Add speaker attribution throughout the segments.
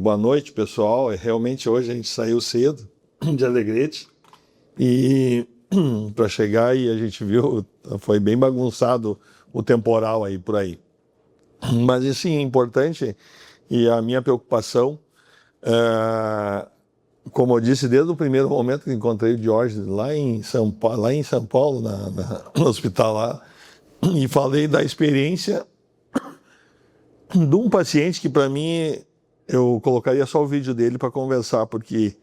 Speaker 1: Boa noite, pessoal. Realmente hoje a gente saiu cedo de Alegrete e para chegar e a gente viu, foi bem bagunçado o temporal aí por aí. Mas isso é importante e a minha preocupação, como eu disse desde o primeiro momento que encontrei o Diógenes lá em São Paulo, no hospital lá, e falei da experiência de um paciente que para mim eu colocaria só o vídeo dele para conversar, porque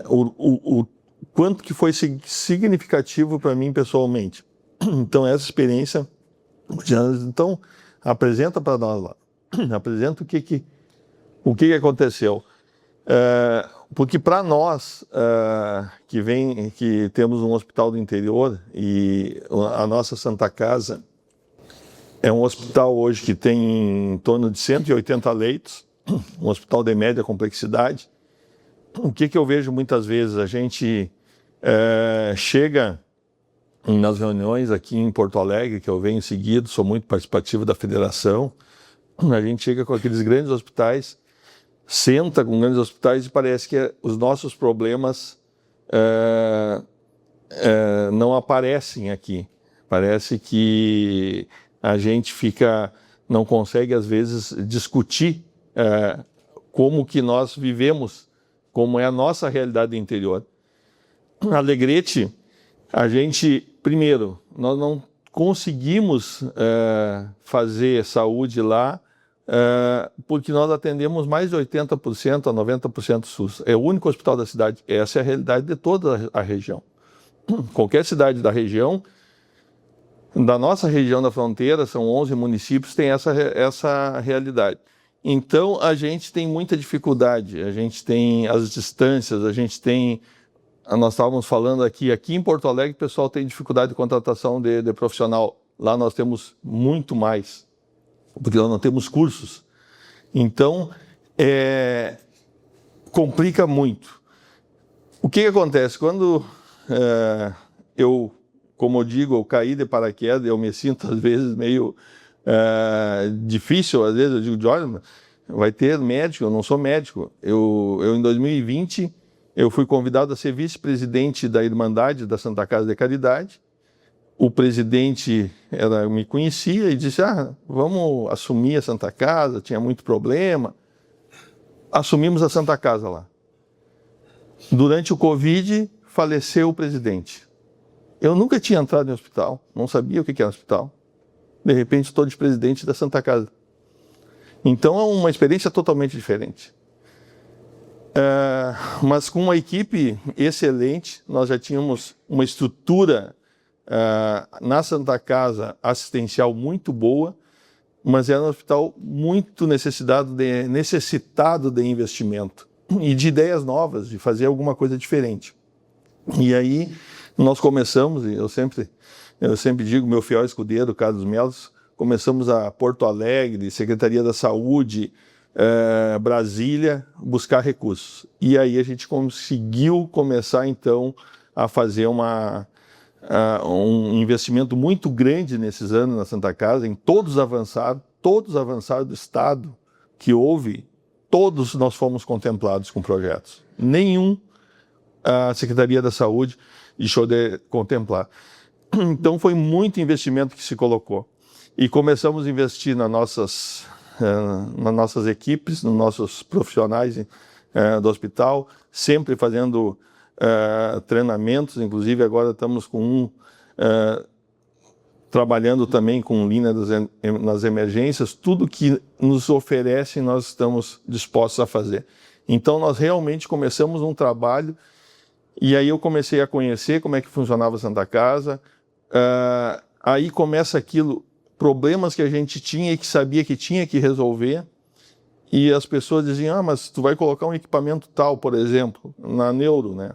Speaker 1: o quanto que foi significativo para mim pessoalmente. Então essa experiência, então apresenta para nós lá, apresenta o que aconteceu, porque para nós que temos um hospital do interior e a nossa Santa Casa é um hospital hoje que tem em torno de 180 leitos, um hospital de média complexidade. O que eu vejo muitas vezes? A gente chega nas reuniões aqui em Porto Alegre, que eu venho seguido, sou muito participativo da federação, a gente chega com aqueles grandes hospitais, senta com grandes hospitais e parece que os nossos problemas não aparecem aqui. Parece que a gente não consegue às vezes discutir como que nós vivemos, como é a nossa realidade interior. Alegrete, a gente, primeiro, nós não conseguimos fazer saúde lá porque nós atendemos mais de 80% a 90% SUS. É o único hospital da cidade. Essa é a realidade de toda a região. Qualquer cidade da região, da nossa região da fronteira, são 11 municípios, tem essa realidade. Então, a gente tem muita dificuldade, a gente tem as distâncias, nós estávamos falando aqui em Porto Alegre, o pessoal tem dificuldade de contratação de profissional. Lá nós temos muito mais, porque nós não temos cursos. Então, complica muito. O que acontece? Quando como eu digo, eu caí de paraquedas, eu me sinto às vezes meio difícil, às vezes eu digo, olha, vai ter médico, eu não sou médico. Eu em 2020, eu fui convidado a ser vice-presidente da Irmandade da Santa Casa de Caridade. O presidente me conhecia e disse, vamos assumir a Santa Casa, tinha muito problema. Assumimos a Santa Casa lá. Durante o Covid, faleceu o presidente. Eu nunca tinha entrado em hospital, não sabia o que era hospital. De repente, estou de presidente da Santa Casa. Então, é uma experiência totalmente diferente. Mas com uma equipe excelente, nós já tínhamos uma estrutura na Santa Casa assistencial muito boa, mas era um hospital muito necessitado de investimento e de ideias novas, de fazer alguma coisa diferente. E aí nós começamos, e eu sempre digo, meu fiel escudeiro, Carlos Melos, começamos a Porto Alegre, Secretaria da Saúde, Brasília, buscar recursos. E aí a gente conseguiu começar, então, a fazer um investimento muito grande nesses anos na Santa Casa, em todos avançados do Estado que houve, todos nós fomos contemplados com projetos. Nenhum a Secretaria da Saúde deixou de contemplar. Então foi muito investimento que se colocou. E começamos a investir nas nossas equipes, nos nossos profissionais do hospital, sempre fazendo treinamentos, inclusive agora estamos com trabalhando também com linha nas emergências, tudo que nos oferecem nós estamos dispostos a fazer. Então nós realmente começamos um trabalho e aí eu comecei a conhecer como é que funcionava a Santa Casa, aí começa problemas que a gente tinha e que sabia que tinha que resolver, e as pessoas diziam, mas tu vai colocar um equipamento tal, por exemplo, na neuro, né?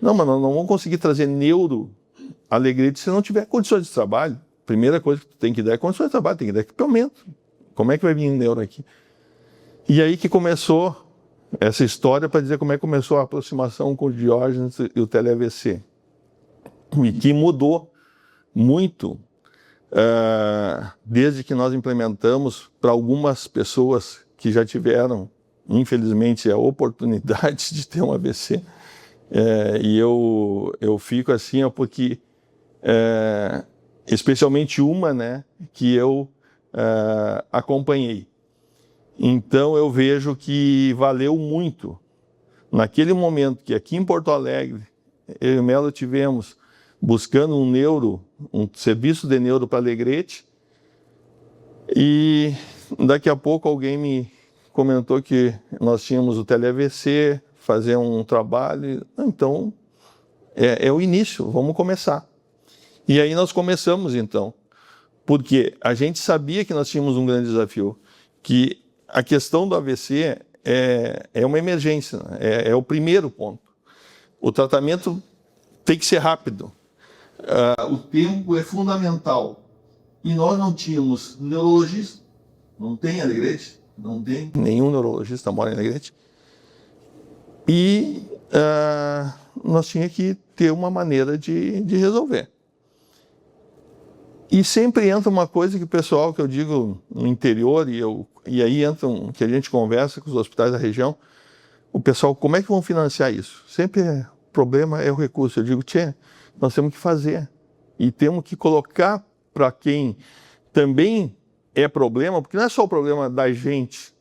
Speaker 1: Não, mas nós não vamos conseguir trazer neuro Alegrete se não tiver condições de trabalho. Primeira coisa que tu tem que dar é condições de trabalho, tem que dar equipamento. Como é que vai vir neuro aqui? E aí que começou essa história para dizer como é que começou a aproximação com o Diógenes e o tele-AVC. E que mudou muito desde que nós implementamos para algumas pessoas que já tiveram, infelizmente, a oportunidade de ter um AVC. E eu fico assim, porque especialmente uma, né, que eu acompanhei. Então eu vejo que valeu muito. Naquele momento que aqui em Porto Alegre, eu e o Melo tivemos buscando um serviço de neuro para Alegrete, e daqui a pouco alguém me comentou que nós tínhamos o tele-AVC, fazer um trabalho, então é o início, vamos começar. E aí nós começamos então, porque a gente sabia que nós tínhamos um grande desafio, que a questão do AVC é uma emergência, é o primeiro ponto. O tratamento tem que ser rápido, o tempo é fundamental. E nós não tínhamos neurologista, não tem Alegrete, não tem nenhum neurologista mora em Alegrete. E nós tínhamos que ter uma maneira de resolver. E sempre entra uma coisa que o pessoal, que eu digo no interior, e aí entra que a gente conversa com os hospitais da região, o pessoal, como é que vão financiar isso? Sempre o problema é o recurso. Eu digo, tchê, nós temos que fazer. E temos que colocar para quem também é problema, porque não é só o problema da gente,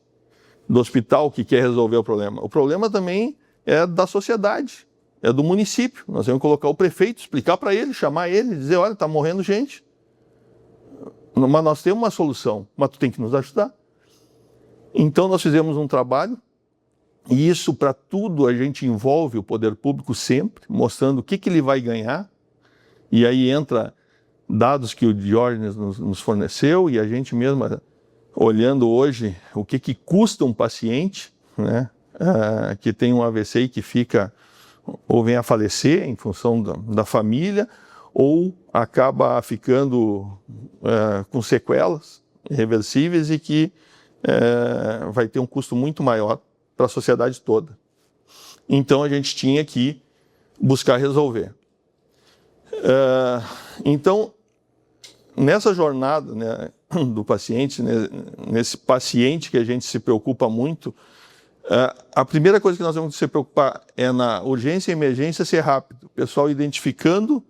Speaker 1: do hospital, que quer resolver o problema também é da sociedade, é do município. Nós temos que colocar o prefeito, explicar para ele, chamar ele, dizer, olha, está morrendo gente, mas nós temos uma solução, mas tu tem que nos ajudar. Então nós fizemos um trabalho, e isso para tudo a gente envolve o poder público sempre, mostrando o que ele vai ganhar, e aí entra dados que o Diógenes nos forneceu, e a gente mesmo olhando hoje o que custa um paciente, né, que tem um AVC e que fica, ou vem a falecer em função da família, ou acaba ficando com sequelas irreversíveis e que vai ter um custo muito maior para a sociedade toda. Então a gente tinha que buscar resolver. Então, nessa jornada, né, do paciente, né, nesse paciente que a gente se preocupa muito, a primeira coisa que nós temos que se preocupar é na urgência e emergência ser rápido. O pessoal identificando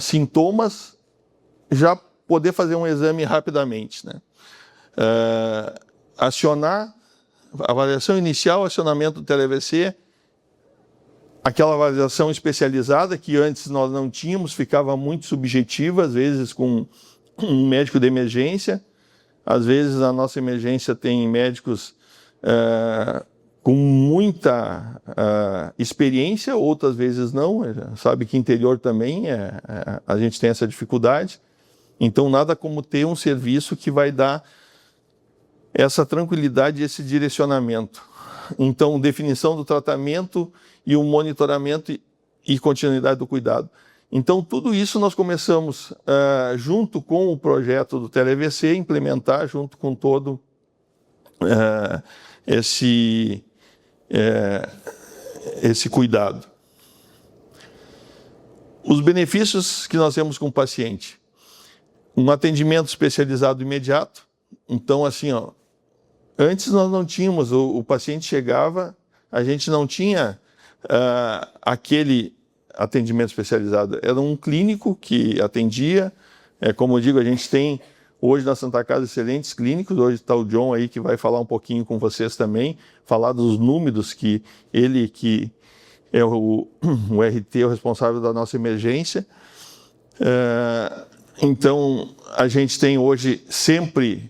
Speaker 1: sintomas, já poder fazer um exame rapidamente, né? Acionar, avaliação inicial, acionamento do tele-AVC, aquela avaliação especializada que antes nós não tínhamos, ficava muito subjetiva, às vezes com um médico de emergência, às vezes a nossa emergência tem médicos com muita experiência, outras vezes não, sabe que interior também a gente tem essa dificuldade, então nada como ter um serviço que vai dar essa tranquilidade e esse direcionamento. Então, definição do tratamento e o monitoramento e continuidade do cuidado. Então, tudo isso nós começamos, junto com o projeto do tele-AVC, implementar junto com todo esse cuidado. Os benefícios que nós temos com o paciente. Um atendimento especializado imediato. Então, assim, antes nós não tínhamos, o paciente chegava, a gente não tinha aquele atendimento especializado. Era um clínico que atendia, como eu digo, a gente tem hoje na Santa Casa excelentes clínicos, hoje está o John aí que vai falar um pouquinho com vocês também, falar dos números que ele que é o RT, o responsável da nossa emergência. Então, a gente tem hoje sempre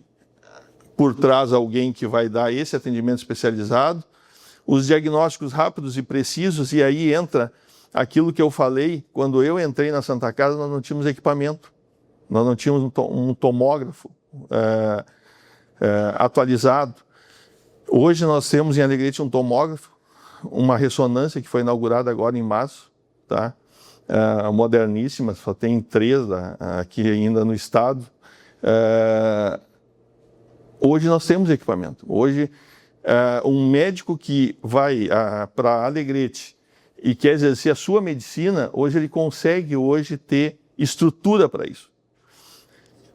Speaker 1: por trás alguém que vai dar esse atendimento especializado, os diagnósticos rápidos e precisos, e aí entra aquilo que eu falei, quando eu entrei na Santa Casa, nós não tínhamos equipamento, nós não tínhamos um tomógrafo atualizado. Hoje nós temos em Alegrete um tomógrafo, uma ressonância que foi inaugurada agora em março, tá? Moderníssima, só tem 3 aqui ainda no estado. Hoje nós temos equipamento. Hoje, um médico que vai para Alegrete e quer exercer a sua medicina, hoje ele consegue ter estrutura para isso.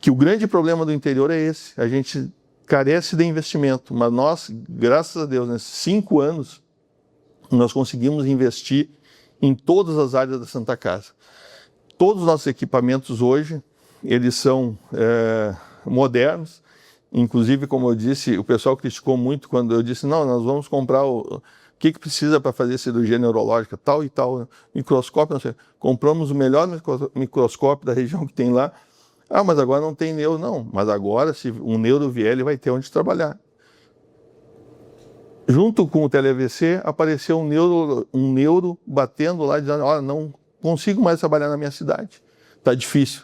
Speaker 1: Que o grande problema do interior é esse. A gente carece de investimento, mas nós, graças a Deus, nesses 5 anos, nós conseguimos investir em todas as áreas da Santa Casa. Todos os nossos equipamentos hoje, eles são modernos. Inclusive, como eu disse, o pessoal criticou muito quando eu disse, não, nós vamos comprar o que precisa para fazer cirurgia neurológica, tal e tal, microscópio, não sei. Compramos o melhor microscópio da região que tem lá. Ah, mas agora não tem neuro. Não, mas agora, se um neuro vier, ele vai ter onde trabalhar. Junto com o tele-AVC, apareceu um neuro batendo lá, dizendo, olha, não consigo mais trabalhar na minha cidade. Está difícil.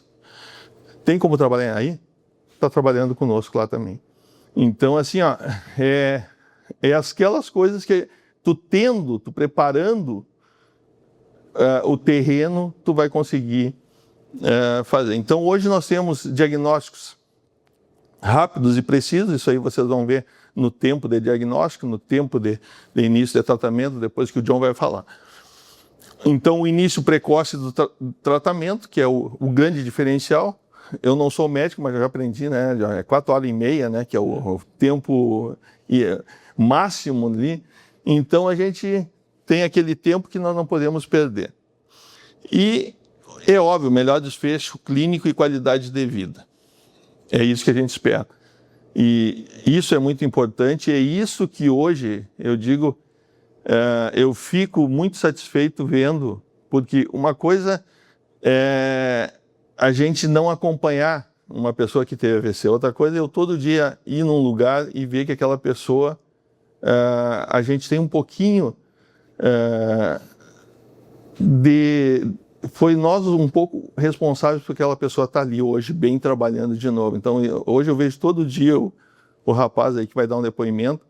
Speaker 1: Tem como trabalhar aí? Está trabalhando conosco lá também. Então, assim, ó, é aquelas coisas que tu preparando o terreno, tu vai conseguir fazer. Então, hoje nós temos diagnósticos rápidos e precisos, isso aí vocês vão ver no tempo de diagnóstico, no tempo de início de tratamento, depois que o John vai falar. Então, o início precoce do tratamento, que é o grande diferencial. Eu não sou médico, mas já aprendi, né? Já é 4h30, né? Que é o tempo máximo ali. Então, a gente tem aquele tempo que nós não podemos perder. E, é óbvio, melhor desfecho clínico e qualidade de vida. É isso que a gente espera. E isso é muito importante, é isso que hoje, eu digo, eu fico muito satisfeito vendo, porque uma coisa é a gente não acompanhar uma pessoa que teve AVC, outra coisa é eu todo dia ir num lugar e ver que aquela pessoa, a gente tem um pouquinho foi nós um pouco responsáveis por aquela pessoa estar ali hoje, bem trabalhando de novo. Então, hoje eu vejo todo dia o rapaz aí que vai dar um depoimento,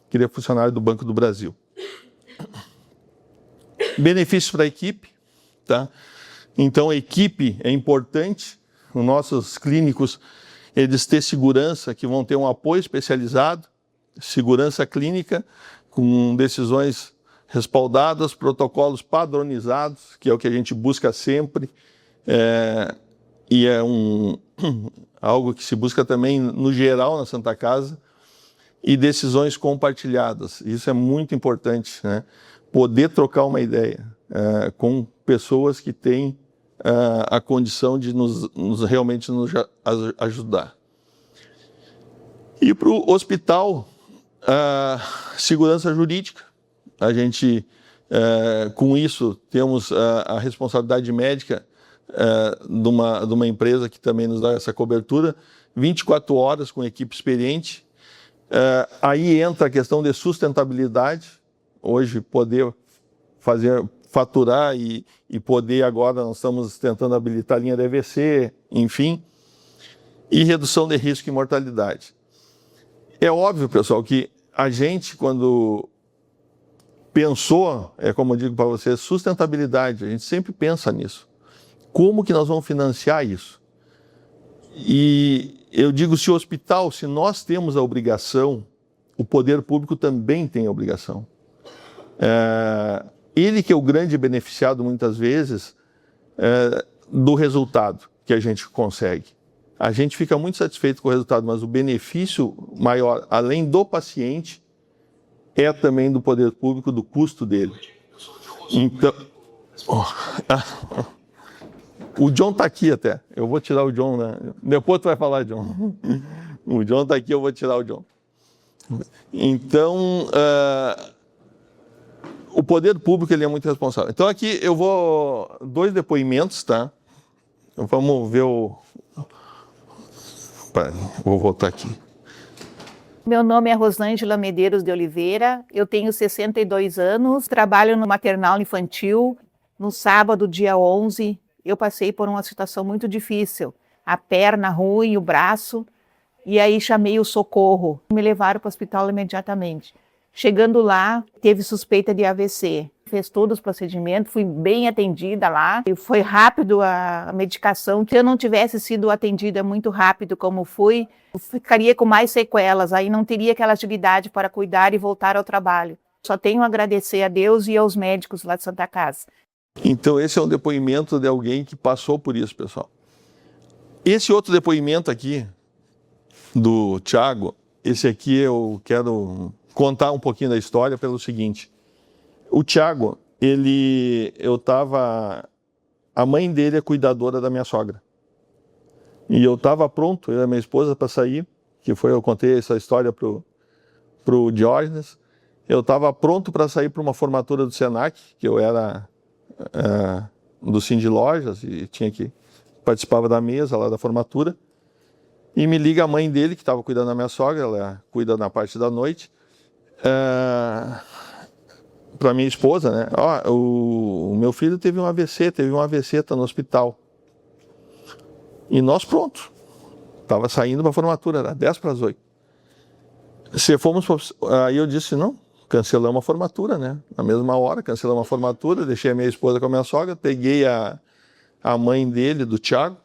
Speaker 1: que ele é funcionário do Banco do Brasil. Benefícios para a equipe, tá? Então, a equipe é importante, os nossos clínicos, eles têm segurança, que vão ter um apoio especializado, segurança clínica, com decisões respaldadas, protocolos padronizados, que é o que a gente busca sempre, e é algo que se busca também no geral na Santa Casa, e decisões compartilhadas. Isso é muito importante, né? Poder trocar uma ideia com pessoas que têm a condição de realmente nos ajudar. E para o hospital, segurança jurídica. A gente, com isso, temos a responsabilidade médica de uma empresa que também nos dá essa cobertura, 24 horas com equipe experiente. Aí entra a questão de sustentabilidade, hoje poder faturar e poder agora, nós estamos tentando habilitar a linha de AVC, enfim, e redução de risco e mortalidade. É óbvio, pessoal, que a gente, quando pensou, como eu digo para vocês, sustentabilidade, a gente sempre pensa nisso. Como que nós vamos financiar isso? E eu digo, se o hospital, se nós temos a obrigação, o poder público também tem a obrigação. Ele que é o grande beneficiado, muitas vezes, do resultado que a gente consegue. A gente fica muito satisfeito com o resultado, mas o benefício maior, além do paciente, é também do poder público, do custo dele. Então, o John está aqui até. Eu vou tirar o John, né? Depois tu vai falar, John. O John está aqui, eu vou tirar o John. Então, o poder público ele é muito responsável. Então aqui eu vou 2 depoimentos, tá? Vamos ver vou voltar aqui.
Speaker 2: Meu nome é Rosângela Medeiros de Oliveira, eu tenho 62 anos, trabalho no maternal infantil. No sábado, dia 11, eu passei por uma situação muito difícil, a perna ruim, o braço, e aí chamei o socorro. Me levaram para o hospital imediatamente. Chegando lá, teve suspeita de AVC. Fez todos os procedimentos, fui bem atendida lá. E foi rápido a medicação. Se eu não tivesse sido atendida muito rápido como fui, eu ficaria com mais sequelas. Aí não teria aquela atividade para cuidar e voltar ao trabalho. Só tenho a agradecer a Deus e aos médicos lá de Santa Casa.
Speaker 1: Então esse é um depoimento de alguém que passou por isso, pessoal. Esse outro depoimento aqui, do Thiago, esse aqui eu quero contar um pouquinho da história pelo seguinte. O Thiago, a mãe dele é cuidadora da minha sogra. E eu estava pronto, eu e a minha esposa, para sair, eu contei essa história pro Diógenes. Eu estava pronto para sair para uma formatura do Senac, que eu era do Cindy Lojas e participava da mesa lá da formatura. E me liga a mãe dele, que estava cuidando da minha sogra, ela cuida na parte da noite, para minha esposa, né? O meu filho teve um AVC, está no hospital. E nós pronto. Estava saindo para a formatura, era 10:50. Aí eu disse, não, cancelamos a formatura, né? Na mesma hora, cancelamos a formatura, deixei a minha esposa com a minha sogra, peguei a mãe dele, do Thiago,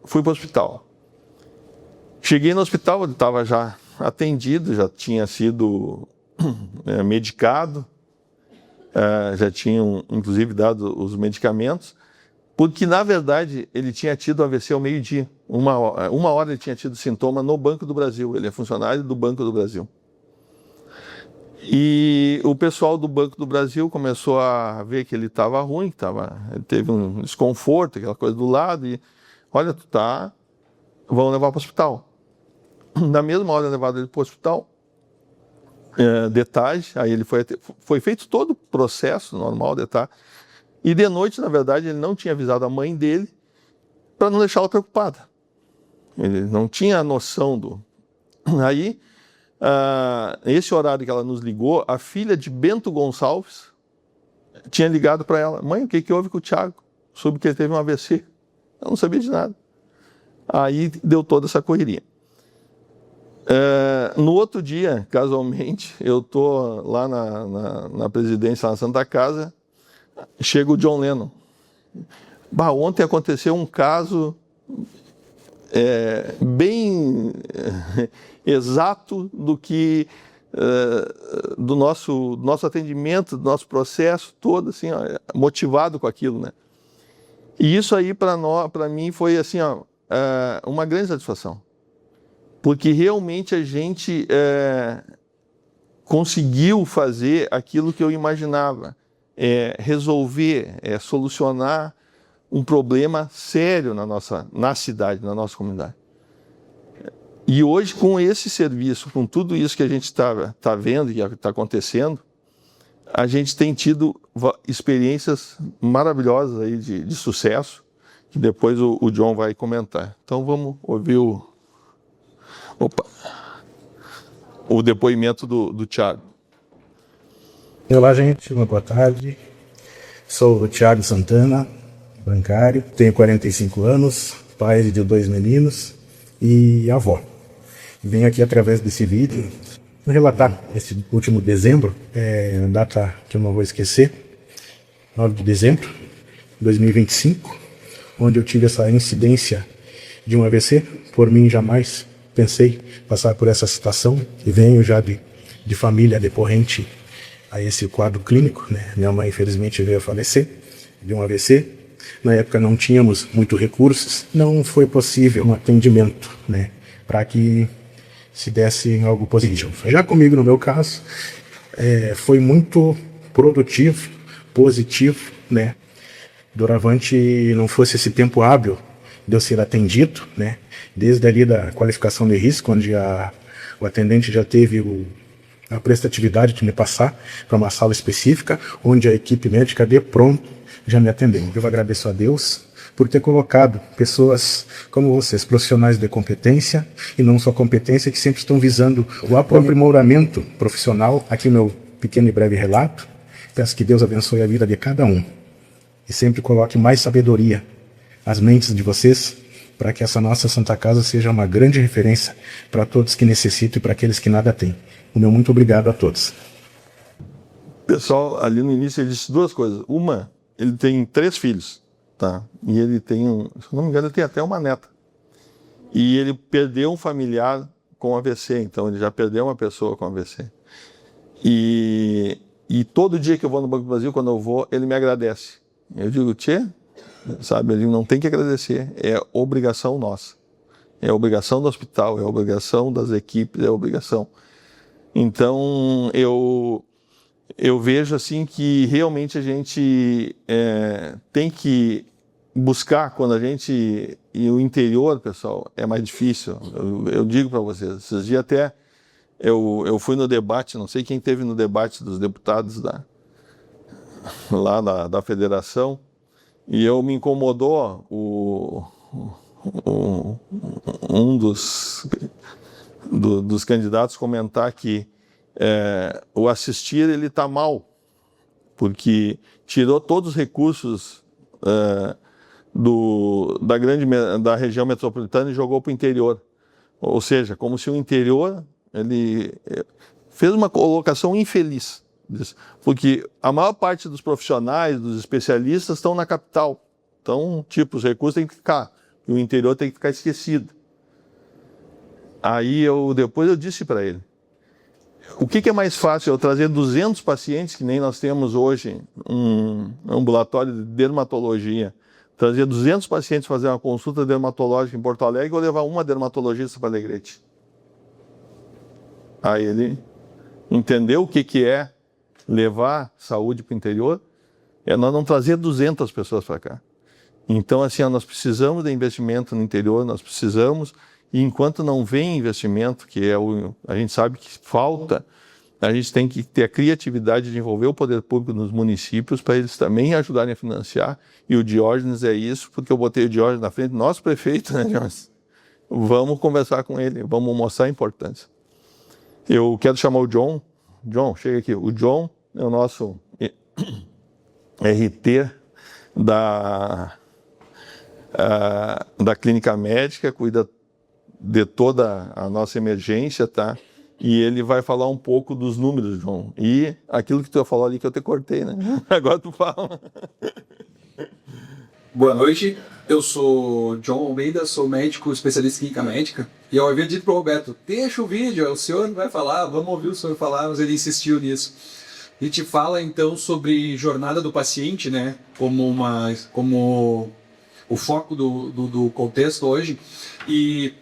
Speaker 1: fui para o hospital. Cheguei no hospital, ele estava já atendido, já tinha sido medicado, já tinham inclusive dado os medicamentos, porque na verdade ele tinha tido AVC ao meio-dia. Uma hora ele tinha tido sintoma no Banco do Brasil, ele é funcionário do Banco do Brasil. E o pessoal do Banco do Brasil começou a ver que ele estava ruim, ele teve um desconforto, aquela coisa do lado, e olha, vão levar para o hospital. Na mesma hora levaram ele para o hospital, de tarde, aí ele foi feito todo o processo normal de tarde, e de noite, na verdade, ele não tinha avisado a mãe dele para não deixá-la preocupada. Ele não tinha a noção Aí, esse horário que ela nos ligou, a filha de Bento Gonçalves tinha ligado para ela: mãe, o que houve com o Thiago? Soube que ele teve um AVC. Ela não sabia de nada. Aí deu toda essa correria. No outro dia, casualmente, eu estou lá na presidência, na Santa Casa, chega o John Lennon. Ontem aconteceu um caso bem exato do nosso atendimento, do nosso processo todo, assim, motivado com aquilo, né? E isso aí para mim foi assim, uma grande satisfação, porque realmente a gente conseguiu fazer aquilo que eu imaginava, resolver, solucionar um problema sério na cidade, na nossa comunidade. E hoje, com esse serviço, com tudo isso que a gente está vendo e está acontecendo, a gente tem tido experiências maravilhosas aí de sucesso, que depois o John vai comentar. Então vamos ouvir o depoimento do Thiago.
Speaker 3: Olá, gente, uma boa tarde. Sou o Thiago Santana, bancário, tenho 45 anos, pai de 2 meninos e avó. Venho aqui através desse vídeo relatar esse último dezembro, data que eu não vou esquecer, 9 de dezembro de 2025, onde eu tive essa incidência de um AVC. Por mim, jamais pensei passar por essa situação, e venho já de família decorrente a esse quadro clínico, né? Minha mãe, infelizmente, veio a falecer de um AVC. Na época não tínhamos muitos recursos, não foi possível um atendimento, né, para que se desse algo positivo. Já comigo, no meu caso, foi muito produtivo, positivo, né? Doravante não fosse esse tempo hábil de eu ser atendido, né? Desde ali da qualificação de risco, onde o atendente já teve a prestatividade de me passar para uma sala específica, onde a equipe médica de pronto já me atendeu. Eu agradeço a Deus por ter colocado pessoas como vocês, profissionais de competência, e não só competência, que sempre estão visando o aprimoramento profissional. Aqui o meu pequeno e breve relato. Peço que Deus abençoe a vida de cada um e sempre coloque mais sabedoria às mentes de vocês, para que essa nossa Santa Casa seja uma grande referência para todos que necessitam e para aqueles que nada têm. O meu muito obrigado a todos.
Speaker 1: Pessoal, ali no início ele disse 2 coisas. Uma, ele tem 3 filhos, tá? E ele tem, se não me engano, ele tem até uma neta. E ele perdeu um familiar com AVC, então ele já perdeu uma pessoa com AVC. E todo dia que eu vou no Banco do Brasil, quando eu vou, ele me agradece. Eu digo: tchê, sabe, ele não tem que agradecer, é obrigação nossa. É obrigação do hospital, é obrigação das equipes, é obrigação. Então, eu vejo assim que realmente a gente tem que buscar, quando a gente... E o interior, pessoal, é mais difícil. Eu digo para vocês, esses dias até eu fui no debate, não sei quem teve no debate dos deputados lá da federação, e me incomodou um dos candidatos comentar que o assistir ele está mal, porque tirou todos os recursos da região metropolitana e jogou para o interior. Ou seja, como se o interior ele fez uma colocação infeliz disso, porque a maior parte dos profissionais, dos especialistas estão na capital. Então, tipo, os recursos têm que ficar, e o interior tem que ficar esquecido. Aí depois eu disse para ele, o que é mais fácil, eu trazer 200 pacientes, que nem nós temos hoje um ambulatório de dermatologia, trazer 200 pacientes fazer uma consulta dermatológica em Porto Alegre ou levar uma dermatologista para Alegrete? Aí ele entendeu o que é levar saúde para o interior, nós não trazer 200 pessoas para cá. Então, assim, nós precisamos de investimento no interior, nós precisamos, e enquanto não vem investimento, que a gente sabe que falta, a gente tem que ter a criatividade de envolver o poder público nos municípios para eles também ajudarem a financiar, e o Diógenes é isso, porque eu botei o Diógenes na frente, nosso prefeito, né, Diógenes? Vamos conversar com ele, vamos mostrar a importância. Eu quero chamar o John. John, chega aqui. O John é o nosso RT da clínica médica, cuida de toda a nossa emergência, tá? E ele vai falar um pouco dos números, João. E aquilo que tu falou ali que eu te cortei, né? Agora tu fala.
Speaker 4: Boa noite, eu sou John Almeida, sou médico especialista em clínica médica. E eu havia dito para o Roberto, deixa o vídeo, o senhor vai falar, vamos ouvir o senhor falar, mas ele insistiu nisso. A gente fala então sobre jornada do paciente, né? Como o foco do contexto hoje. E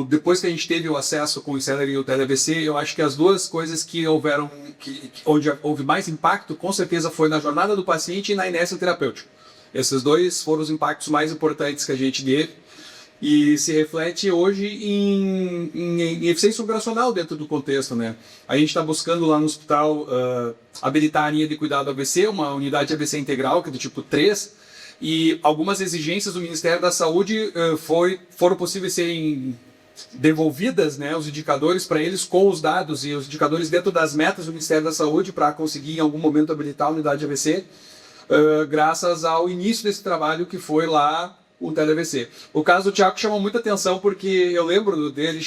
Speaker 4: depois que a gente teve o acesso com o Celery e o TeleAVC, eu acho que as duas coisas que houveram, onde houve mais impacto, com certeza foi na jornada do paciente e na inércia terapêutica. Esses dois foram os impactos mais importantes que a gente teve e se reflete hoje em eficiência operacional dentro do contexto, né? A gente está buscando lá no hospital habilitar a linha de cuidado AVC, uma unidade AVC integral, que é do tipo 3, e algumas exigências do Ministério da Saúde foram possíveis serem devolvidas, né, os indicadores para eles com os dados e os indicadores dentro das metas do Ministério da Saúde para conseguir em algum momento habilitar a unidade AVC, graças ao início desse trabalho que foi lá o TeleAVC. O caso do Thiago chamou muita atenção porque eu lembro dele,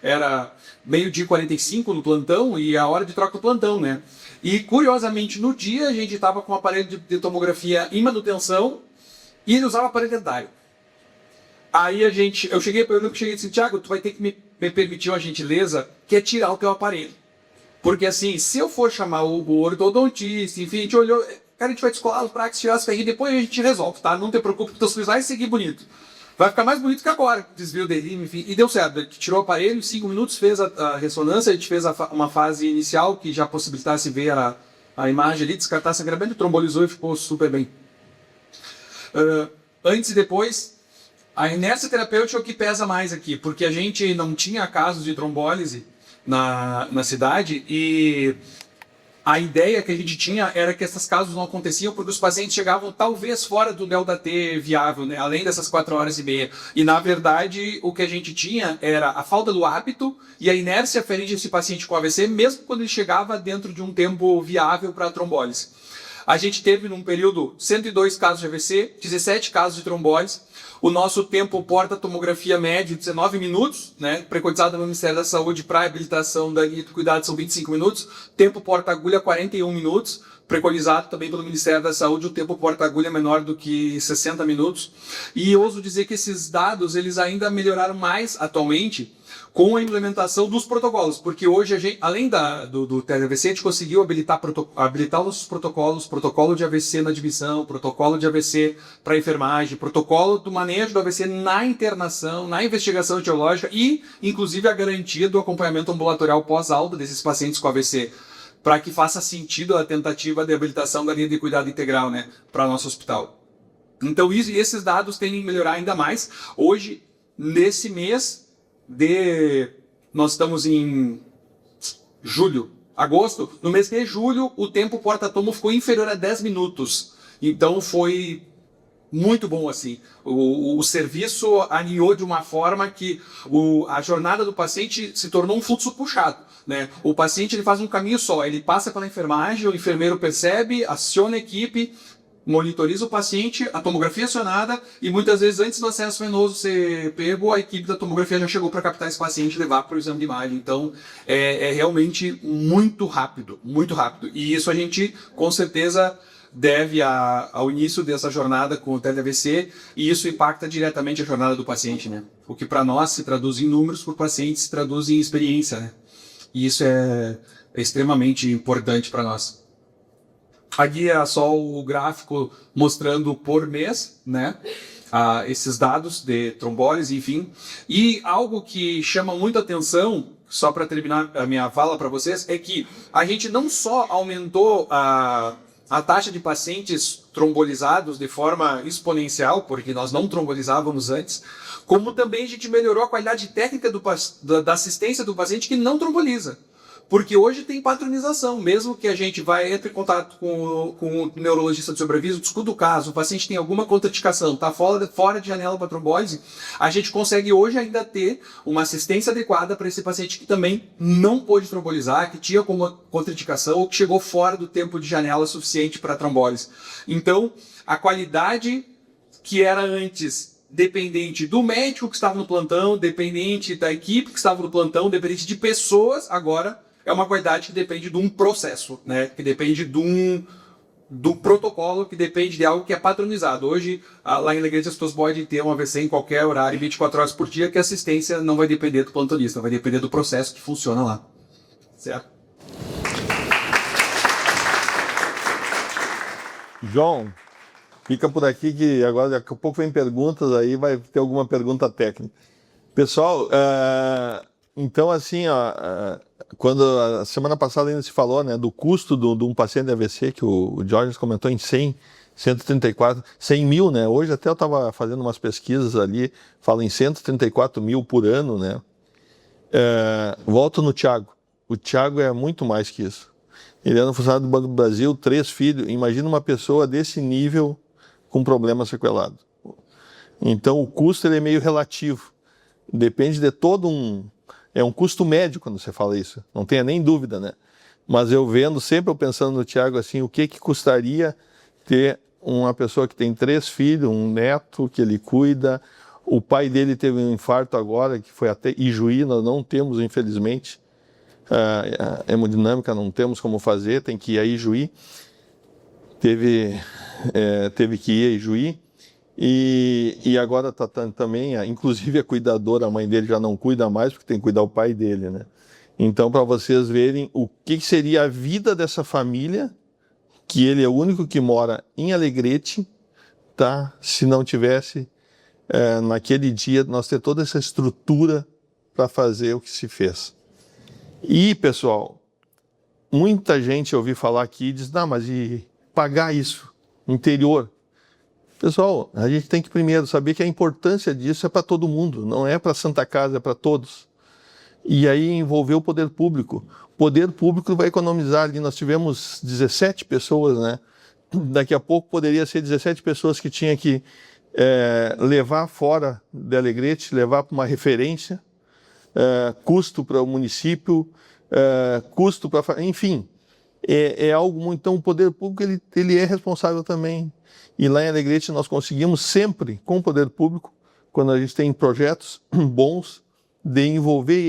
Speaker 4: era 12h45 no plantão e a hora de troca do plantão, né? E curiosamente no dia a gente estava com um aparelho de tomografia em manutenção e ele usava aparelho dentário. Aí eu cheguei para ele e disse, Thiago, tu vai ter que me permitir uma gentileza, que é tirar o teu aparelho. Porque assim, se eu for chamar o ortodontista, enfim, a gente olhou, cara, a gente vai descolar os brackets, tirar as ferrinhas, depois a gente resolve, tá? Não te preocupe, o teu sorriso vai seguir bonito. Vai ficar mais bonito que agora, desvio dele, enfim. E deu certo, ele tirou o aparelho, em 5 minutos fez a ressonância, a gente fez uma fase inicial que já possibilitasse ver a imagem ali, descartar sangramento, trombolizou e ficou super bem. Antes e depois, a inércia terapêutica é o que pesa mais aqui, porque a gente não tinha casos de trombólise na cidade e a ideia que a gente tinha era que esses casos não aconteciam porque os pacientes chegavam talvez fora do ΔT viável, né? Além dessas 4h30. E na verdade o que a gente tinha era a falta do hábito e a inércia ferente desse paciente com AVC, mesmo quando ele chegava dentro de um tempo viável para a trombólise. A gente teve num período 102 casos de AVC, 17 casos de trombólise. O nosso tempo porta-tomografia médio, 19 minutos, né? Preconizado pelo Ministério da Saúde para habilitação da linha de cuidado são 25 minutos. Tempo porta-agulha, 41 minutos. preconizado também pelo Ministério da Saúde, o tempo porta-agulha menor do que 60 minutos. E eu ouso dizer que esses dados eles ainda melhoraram mais atualmente com a implementação dos protocolos, porque hoje, a gente, além do TED-AVC, a gente conseguiu habilitar os protocolos, protocolo de AVC na admissão, protocolo de AVC para enfermagem, protocolo do manejo do AVC na internação, na investigação etiológica e, inclusive, a garantia do acompanhamento ambulatorial pós-alta desses pacientes com AVC, para que faça sentido a tentativa de habilitação da linha de cuidado integral, né, para nosso hospital. Então, esses dados tendem a melhorar ainda mais. Hoje, nesse mês, nós estamos em julho, agosto, no mês de julho o tempo porta-tomo ficou inferior a 10 minutos, então foi muito bom assim, o serviço alinhou de uma forma que a jornada do paciente se tornou um fluxo puxado, né? O paciente ele faz um caminho só, ele passa pela enfermagem, o enfermeiro percebe, aciona a equipe, monitoriza o paciente, a tomografia acionada e muitas vezes antes do acesso venoso ser pego, a equipe da tomografia já chegou para captar esse paciente e levar para o exame de imagem. Então é realmente muito rápido, muito rápido. E isso a gente com certeza deve ao início dessa jornada com o TED-AVC e isso impacta diretamente a jornada do paciente, né? O que para nós se traduz em números, para o paciente se traduz em experiência, né? E isso é extremamente importante para nós. Aqui é só o gráfico mostrando por mês, né, esses dados de trombólise, enfim. E algo que chama muito atenção, só para terminar a minha fala para vocês, é que a gente não só aumentou a taxa de pacientes trombolizados de forma exponencial, porque nós não trombolizávamos antes, como também a gente melhorou a qualidade técnica da assistência do paciente que não tromboliza. Porque hoje tem patronização, mesmo que a gente entre em contato com o neurologista de sobreaviso, discuta o caso, o paciente tem alguma contraindicação, está fora de janela para trombólise, a gente consegue hoje ainda ter uma assistência adequada para esse paciente que também não pôde trombolizar, que tinha como contraindicação ou que chegou fora do tempo de janela suficiente para trombólise. Então, a qualidade que era antes dependente do médico que estava no plantão, dependente da equipe que estava no plantão, dependente de pessoas, agora é uma qualidade que depende de um processo, né? Que depende do protocolo, que depende de algo que é padronizado. Hoje, lá em Alegrete, as pessoas podem ter um AVC em qualquer horário, 24 horas por dia, que a assistência não vai depender do plantonista, vai depender do processo que funciona lá. Certo?
Speaker 1: João, fica por aqui que agora daqui a pouco vem perguntas, aí vai ter alguma pergunta técnica. Pessoal, então assim, quando a semana passada ainda se falou, né, do custo de um paciente de AVC, que o Jorge comentou em 134, 100 mil, né? Hoje até eu estava fazendo umas pesquisas ali, falo em 134 mil por ano, né? Volto no Thiago. O Thiago é muito mais que isso. Ele era um funcionário do Banco do Brasil, 3 filhos. Imagina uma pessoa desse nível com problema sequelado. Então o custo ele é meio relativo. Depende de todo é um custo médio quando você fala isso, não tenha nem dúvida, né? Mas eu sempre pensando no Thiago assim, o que custaria ter uma pessoa que tem 3 filhos, um neto que ele cuida, o pai dele teve um infarto agora, que foi até Ijuí, nós não temos, infelizmente, a hemodinâmica, não temos como fazer, tem que ir a Ijuí, teve que ir a Ijuí, e agora está também, inclusive a cuidadora, a mãe dele já não cuida mais, porque tem que cuidar o pai dele, né? Então, para vocês verem o que seria a vida dessa família, que ele é o único que mora em Alegrete, tá? Se não tivesse, naquele dia, nós ter toda essa estrutura para fazer o que se fez. E, pessoal, muita gente ouvi falar aqui e diz, não, mas e pagar isso? Interior. Pessoal, a gente tem que primeiro saber que a importância disso é para todo mundo, não é para a Santa Casa, é para todos. E aí envolver o poder público. O poder público vai economizar ali, nós tivemos 17 pessoas, né? Daqui a pouco poderia ser 17 pessoas que tinha que levar fora de Alegrete, levar para uma referência, custo para o município, custo para... Enfim, é algo muito... Então o poder público ele é responsável também. E lá em Alegrete nós conseguimos sempre, com o poder público, quando a gente tem projetos bons, de envolver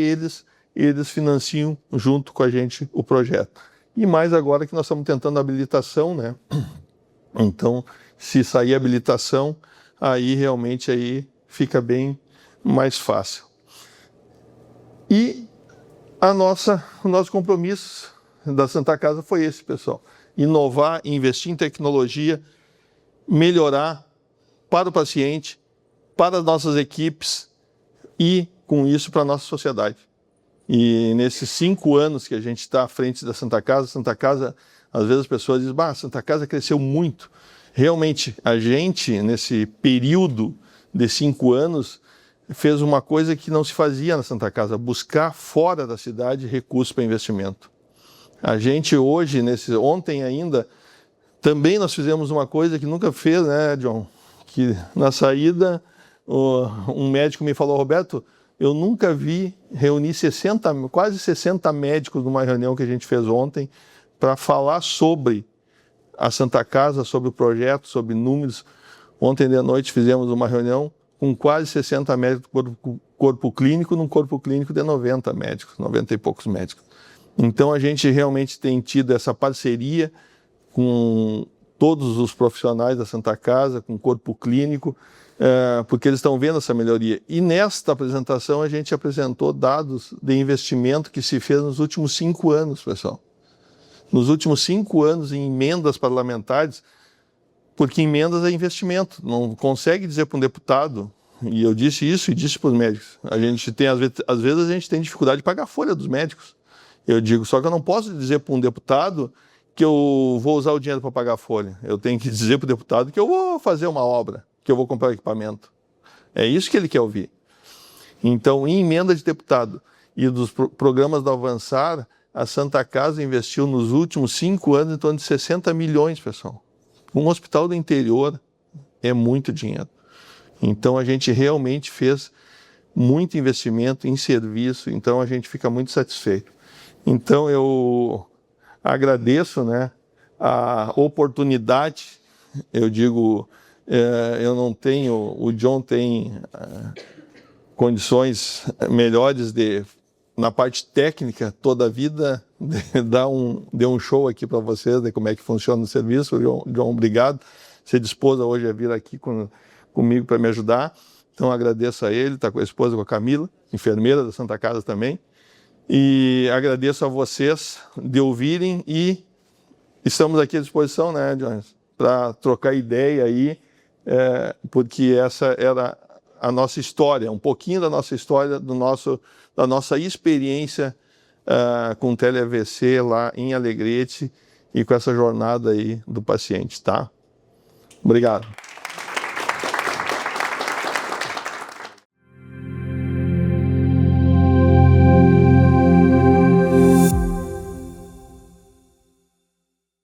Speaker 1: eles financiam junto com a gente o projeto. e mais agora que nós estamos tentando a habilitação, né? Então, se sair a habilitação, aí realmente aí fica bem mais fácil. E o nosso compromisso da Santa Casa foi esse, pessoal. Inovar, investir em tecnologia, melhorar para o paciente, para as nossas equipes e, com isso, para a nossa sociedade. E nesses 5 anos que a gente está à frente da Santa Casa, às vezes as pessoas dizem, a Santa Casa cresceu muito. Realmente, a gente, nesse período de 5 anos, fez uma coisa que não se fazia na Santa Casa, buscar fora da cidade recursos para investimento. A gente hoje, ontem ainda, também nós fizemos uma coisa que nunca fez, né, John? Que na saída, um médico me falou, Roberto, eu nunca vi reunir quase 60 médicos numa reunião que a gente fez ontem para falar sobre a Santa Casa, sobre o projeto, sobre números. Ontem de noite fizemos uma reunião com quase 60 médicos do corpo clínico, num corpo clínico de 90 médicos, 90 e poucos médicos. Então a gente realmente tem tido essa parceria com todos os profissionais da Santa Casa, com o corpo clínico, porque eles estão vendo essa melhoria. E nesta apresentação a gente apresentou dados de investimento que se fez nos últimos 5 anos, pessoal. Nos últimos 5 anos em emendas parlamentares, porque emendas é investimento. Não consegue dizer para um deputado, e eu disse isso e disse para os médicos, a gente tem, às vezes a gente tem dificuldade de pagar a folha dos médicos. Eu digo, só que eu não posso dizer para um deputado que eu vou usar o dinheiro para pagar a folha. Eu tenho que dizer para o deputado que eu vou fazer uma obra, que eu vou comprar equipamento. É isso que ele quer ouvir. Então, em emenda de deputado e dos programas do Avançar, a Santa Casa investiu nos últimos 5 anos em torno de 60 milhões, pessoal. Um hospital do interior é muito dinheiro. Então, a gente realmente fez muito investimento em serviço, então a gente fica muito satisfeito. Então, eu agradeço, né, a oportunidade, eu digo, eu não tenho, o John tem condições melhores na parte técnica, toda a vida, deu um show aqui para vocês de como é que funciona o serviço. John, obrigado. Você dispôs hoje a vir aqui comigo para me ajudar. Então agradeço a ele, está com a esposa, com a Camila, enfermeira da Santa Casa também. E agradeço a vocês de ouvirem e estamos aqui à disposição, né, John, para trocar ideia aí, porque essa era a nossa história, um pouquinho da nossa história, da nossa experiência com o tele-AVC lá em Alegrete e com essa jornada aí do paciente, tá? Obrigado.